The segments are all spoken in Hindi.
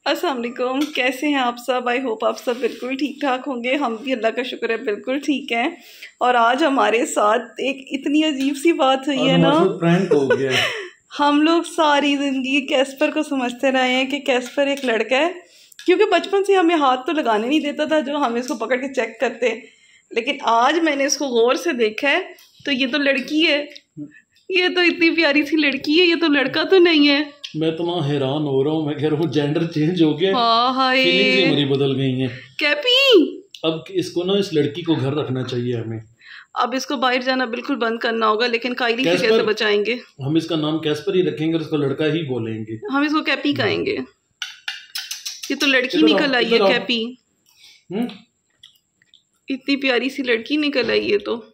अस्सलाम वालेकुम, कैसे हैं आप सब। आई होप आप सब बिल्कुल ठीक ठाक होंगे। हम भी अल्लाह का शुक्र है बिल्कुल ठीक हैं। और आज हमारे साथ एक इतनी अजीब सी बात हुई है ना, प्रैंक हो गया है। हम लोग सारी ज़िंदगी कैस्पर को समझते रहे हैं कि कैस्पर एक लड़का है, क्योंकि बचपन से हमें हाथ तो लगाने नहीं देता था जो हम इसको पकड़ के चेक करते। लेकिन आज मैंने इसको गौर से देखा है तो ये तो लड़की है, ये तो इतनी प्यारी सी लड़की है, ये तो लड़का तो नहीं है। मैं तो ना हैरान हो रहा हूँ, मैं कह रहा हूँ जेंडर चेंज हो गया, फीलिंग्स हमारी बदल गई हैं। कैपी, अब इसको ना इस लड़की को घर रखना चाहिए हमें। अब इसको बाहर जाना बिल्कुल बंद करना होगा, लेकिन काइली से कैसे बचाएंगे। हम इसका नाम कैस्पर ही रखेंगे और इसको लड़का ही बोलेंगे। हम इसको कैपी कहेंगे। ये तो लड़की निकल आई है कैपी, इतनी प्यारी सी लड़की निकल आई है, तो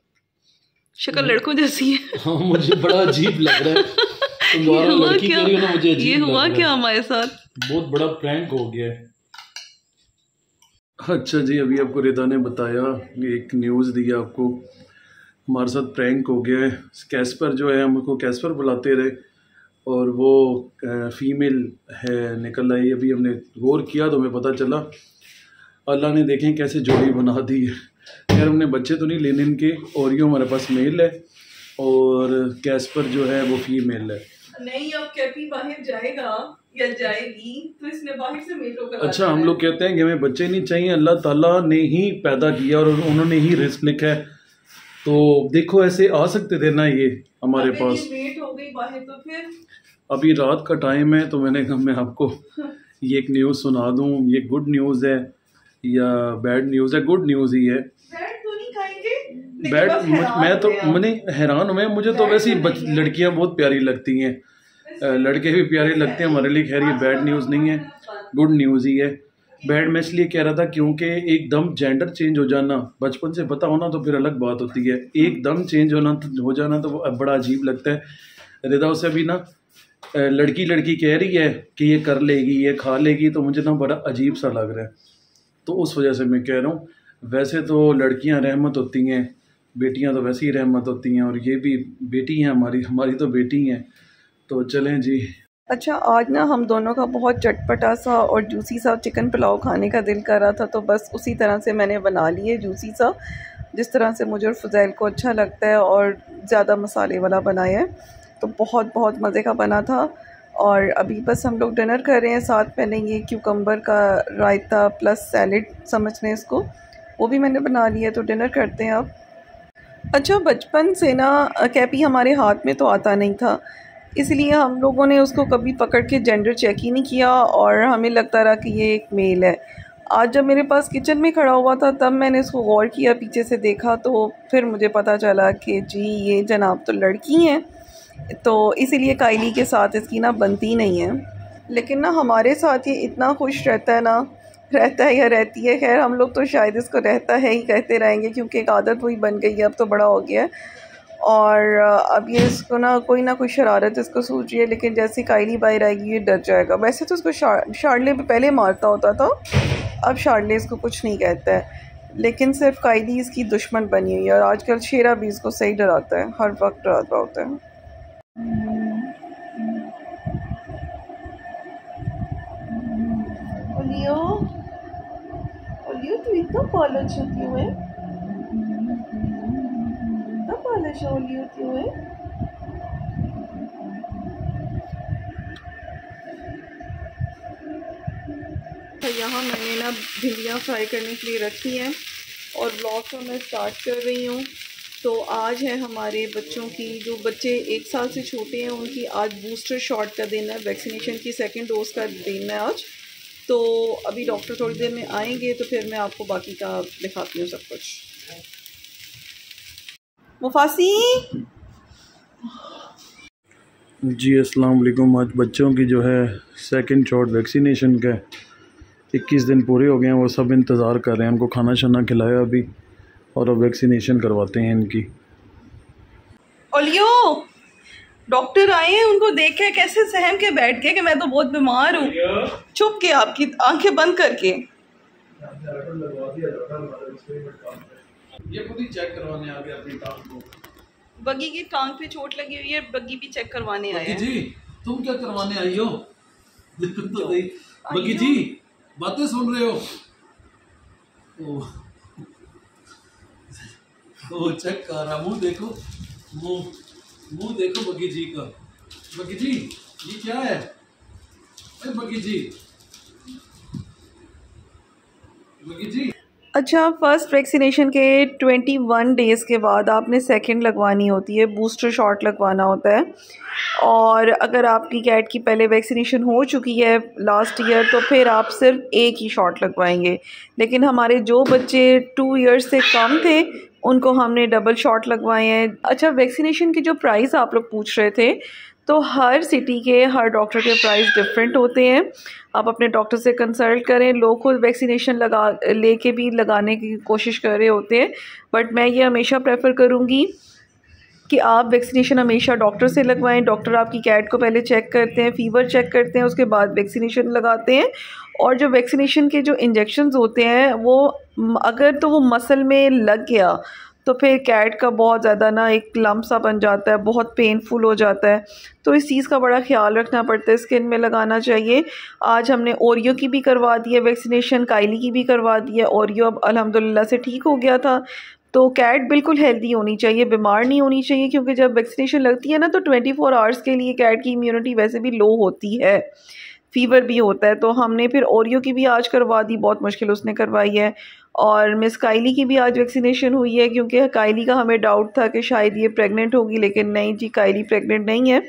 शक्ल लड़कों जैसी है। हाँ, मुझे बड़ा अजीब लग रहा है। लड़की कह रही हो ना, मुझे अजीब ये हुआ क्या हमारे साथ। बहुत बड़ा प्रैंक हो गया है। अच्छा जी, अभी आपको रिदा ने बताया, एक न्यूज़ दिया आपको, हमारे साथ प्रैंक हो गया है। कैस्पर जो है, हमको कैस्पर बुलाते रहे और वो फीमेल है निकल आई। अभी हमने गौर किया तो हमें पता चला, अल्लाह ने देखें कैसे जोड़ी बना दी है। यार हमने बच्चे तो नहीं लेने इनके, और ये हमारे पास मेल है और कैस्पर जो है वो फीमेल है। नहीं, अब कैपी बाहर जाएगा या जाएगी तो इसने बाहर से मेल होकर। अच्छा, हम लोग कहते हैं कि हमें बच्चे नहीं चाहिए, अल्लाह ताला ने ही पैदा किया और उन्होंने ही रिस्क लिखा है। तो देखो ऐसे आ सकते थे ना ये हमारे पास। वेट हो गई बाहर तो फिर अभी रात का टाइम है, तो मैंने कहा मैं आपको ये एक न्यूज़ सुना दूं। ये गुड न्यूज़ है या बैड न्यूज़ है? गुड न्यूज़ ही है। बैड मैं तो मैंने हैरान हुए, मुझे तो वैसे ही लड़कियां बहुत प्यारी लगती हैं, लड़के भी प्यारे लगते हैं हमारे लिए। खैर ये बैड न्यूज़ नहीं है, गुड न्यूज़ ही है। बैड मैं इसलिए कह रहा था क्योंकि एकदम जेंडर चेंज हो जाना, बचपन से पता होना तो फिर अलग बात होती है, एकदम चेंज हो जाना तो बड़ा अजीब लगता है। रिदा उसे भी ना लड़की कह रही है कि ये कर लेगी, ये खा लेगी, तो मुझे ना बड़ा अजीब सा लग रहा है। तो उस वजह से मैं कह रहा हूँ, वैसे तो लड़कियाँ रहमत होती हैं, बेटियां तो वैसे ही रहमत होती हैं, और ये भी बेटी हैं हमारी तो बेटी हैं। तो चलें जी। अच्छा, आज ना हम दोनों का बहुत चटपटा सा और जूसी सा चिकन पुलाव खाने का दिल कर रहा था, तो बस उसी तरह से मैंने बना लिए, जूसी सा, जिस तरह से मुझे और फुज़ैल को अच्छा लगता है, और ज़्यादा मसाले वाला बनाया है। तो बहुत मज़े का बना था। और अभी बस हम लोग डिनर कर रहे हैं। साथ मैंने ये क्यूकम्बर का रायता प्लस सैलेड समझ लें इसको, वो भी मैंने बना लिया। तो डिनर करते हैं अब। अच्छा, बचपन से ना कैपी हमारे हाथ में तो आता नहीं था, इसलिए हम लोगों ने उसको कभी पकड़ के जेंडर चेक ही नहीं किया और हमें लगता रहा कि ये एक मेल है। आज जब मेरे पास किचन में खड़ा हुआ था तब मैंने इसको गौर किया, पीछे से देखा, तो फिर मुझे पता चला कि जी ये जनाब तो लड़की हैं। तो इसीलिए काइली के साथ इसकी ना बनती नहीं है। लेकिन ना हमारे साथ ये इतना खुश रहता है या रहती है, खैर हम लोग तो शायद इसको रहता है ही कहते रहेंगे, क्योंकि एक आदत वही बन गई है, अब तो बड़ा हो गया है। और अब ये इसको ना कोई शरारत इसको सूझ रही है, लेकिन जैसे काइली बाहर आएगी ये डर जाएगा। वैसे तो इसको शार्ले पे पहले मारता होता था, अब शार्ले इसको कुछ नहीं कहता है, लेकिन सिर्फ काइली इसकी दुश्मन बनी हुई है। और आजकल शेरा भी इसको सही डराता है, हर वक्त डराता होता है। ओलियो तू इतना पालच होती है, इतना पालच होती है। तो यहाँ मैंने ना भिंडियाँ फ्राई करने के लिए रखी हैं और ब्लॉग को मैं स्टार्ट कर रही हूँ। तो आज है हमारे बच्चों की, जो बच्चे 1 साल से छोटे हैं, उनकी आज बूस्टर शॉट का दिन है, वैक्सीनेशन की 2nd डोज का दिन है आज। तो अभी डॉक्टर थोड़ी देर में आएंगे तो फिर मैं आपको बाकी का दिखाती हूँ सब कुछ। मुफासी जी, अस्सलाम वालेकुम। आज बच्चों की जो है 2nd शॉट वैक्सीनेशन का 21 दिन पूरे हो गए हैं, वो सब इंतज़ार कर रहे हैं। उनको खाना शाना खिलाया अभी, और अब वैक्सीनेशन करवाते हैं इनकी। ओलियो, डॉक्टर आए हैं, उनको देखे कैसे सहम के बैठ गए कि मैं तो बहुत बीमार हूँ। चुप के, आपकी आंखें बंद करके। ये खुद ही चेक करवाने आ गया अपनी टांग को। बग्गी की टांग पे चोट लगी हुई है, बग्गी भी चेक करवाने आए हैं। जी, तुम क्या करवाने आई हो? तो बगी जी बातें सुन रहे हो? ओ चेक कर रहा, मुंह देखो, मुंह देखो बगी जी का। बगी जी ये क्या है? अरे बगी जी, बगी जी। अच्छा, फर्स्ट वैक्सीनेशन के 21 डेज़ के बाद आपने सेकंड लगवानी होती है, बूस्टर शॉट लगवाना होता है। और अगर आपकी कैट की पहले वैक्सीनेशन हो चुकी है लास्ट ईयर तो फिर आप सिर्फ एक ही शॉट लगवाएंगे। लेकिन हमारे जो बच्चे 2 ईयर्स से कम थे उनको हमने डबल शॉट लगवाए हैं। अच्छा, वैक्सीनेशन की जो प्राइस आप लोग पूछ रहे थे, तो हर सिटी के हर डॉक्टर के प्राइस डिफरेंट होते हैं। आप अपने डॉक्टर से कंसल्ट करें। लोग खुद वैक्सीनेशन लेके भी लगाने की कोशिश कर रहे होते हैं, बट मैं ये हमेशा प्रेफर करूँगी कि आप वैक्सीनेशन हमेशा डॉक्टर से लगवाएं। डॉक्टर आपकी कैट को पहले चेक करते हैं, फ़ीवर चेक करते हैं, उसके बाद वैक्सीनेशन लगाते हैं। और जो वैक्सीनेशन के जो इंजेक्शंस होते हैं वो अगर तो वो मसल में लग गया तो फिर कैट का बहुत ज़्यादा ना एक लम्प सा बन जाता है, बहुत पेनफुल हो जाता है। तो इस चीज़ का बड़ा ख्याल रखना पड़ता है, स्किन में लगाना चाहिए। आज हमने ओरियो की भी करवा दी है वैक्सीनेशन, काइली की भी करवा दी है। ओरियो अब अल्हम्दुलिल्लाह से ठीक हो गया था। तो कैट बिल्कुल हेल्दी होनी चाहिए, बीमार नहीं होनी चाहिए, क्योंकि जब वैक्सीनेशन लगती है ना तो 24 आवर्स के लिए कैट की इम्यूनिटी वैसे भी लो होती है, फ़ीवर भी होता है। तो हमने फिर ओरियो की भी आज करवा दी, बहुत मुश्किल उसने करवाई है। और मिस काइली की भी आज वैक्सीनेशन हुई है, क्योंकि काइली का हमें डाउट था कि शायद ये प्रेग्नेंट होगी, लेकिन नहीं जी, काइली प्रेग्नेंट नहीं है।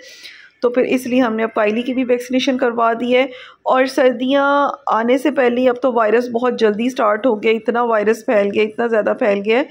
तो फिर इसलिए हमने अब काइली की भी वैक्सीनेशन करवा दी है। और सर्दियां आने से पहले ही अब तो वायरस बहुत जल्दी स्टार्ट हो गया, इतना वायरस फैल गया, इतना ज़्यादा फैल गया है।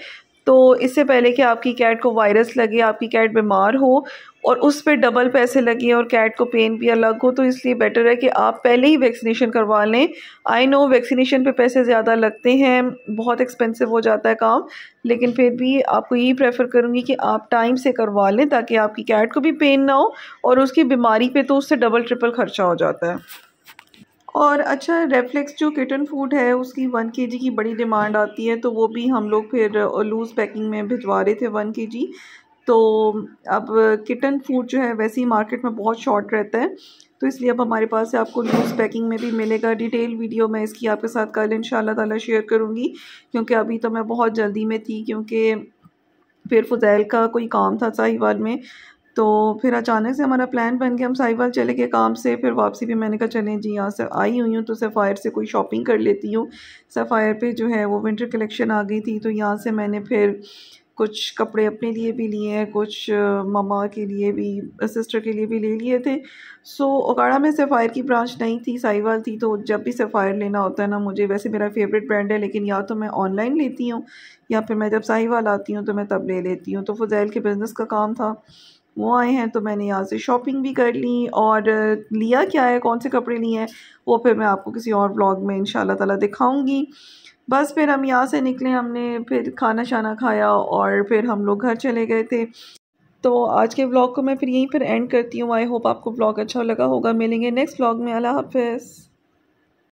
तो इससे पहले कि आपकी कैट को वायरस लगे, आपकी कैट बीमार हो और उस पे डबल पैसे लगे और कैट को पेन भी अलग हो, तो इसलिए बेटर है कि आप पहले ही वैक्सीनेशन करवा लें। आई नो वैक्सीनेशन पे पैसे ज़्यादा लगते हैं, बहुत एक्सपेंसिव हो जाता है काम, लेकिन फिर भी आपको यही प्रेफर करूँगी कि आप टाइम से करवा लें ताकि आपकी कैट को भी पेन ना हो और उसकी बीमारी पे तो उससे डबल ट्रिपल खर्चा हो जाता है। और अच्छा, रेफ्लेक्स जो किटन फूड है उसकी 1 kg की बड़ी डिमांड आती है, तो वो भी हम लोग फिर लूज़ पैकिंग में भिजवा रहे थे 1 kg। तो अब किटन फूड जो है वैसे ही मार्केट में बहुत शॉर्ट रहता है, तो इसलिए अब हमारे पास से आपको लूज़ पैकिंग में भी मिलेगा। डिटेल वीडियो मैं इसकी आपके साथ कल इंशाल्लाह ताला शेयर करूँगी, क्योंकि अभी तो मैं बहुत जल्दी में थी, क्योंकि फिर फुज़ैल का कोई काम था साहिवाल में। तो फिर अचानक से हमारा प्लान बन गया, हम साहिवाल चले गए काम से। फिर वापसी भी मैंने कहा चलें जी, यहाँ से आई हुई हूँ तो सफ़ायर से कोई शॉपिंग कर लेती हूँ। सफ़ायर पे जो है वो विंटर कलेक्शन आ गई थी, तो यहाँ से मैंने फिर कुछ कपड़े अपने लिए भी लिए हैं, कुछ मम्मा के लिए भी, सिस्टर के लिए भी ले लिए थे। सो ओकाड़ा में सफ़ायर की ब्रांच नहीं थी, साहिवाल थी। तो जब भी सफ़ायर लेना होता है ना, मुझे वैसे मेरा फेवरेट ब्रांड है, लेकिन या तो मैं ऑनलाइन लेती हूँ या फिर मैं जब साहिवाल आती हूँ तो मैं तब ले लेती हूँ। तो फुज़ैल के बिज़नेस का काम था, वो आए हैं, तो मैंने यहाँ से शॉपिंग भी कर ली। और लिया क्या है, कौन से कपड़े लिए हैं, वो फिर मैं आपको किसी और व्लॉग में इंशाल्लाह ताला दिखाऊंगी। बस फिर हम यहाँ से निकले, हमने फिर खाना शाना खाया और फिर हम लोग घर चले गए थे। तो आज के व्लॉग को मैं फिर यहीं पर एंड करती हूँ। आई होप आपको व्लॉग अच्छा लगा होगा। मिलेंगे नेक्स्ट व्लॉग में। अल्लाह हाफ़िज़।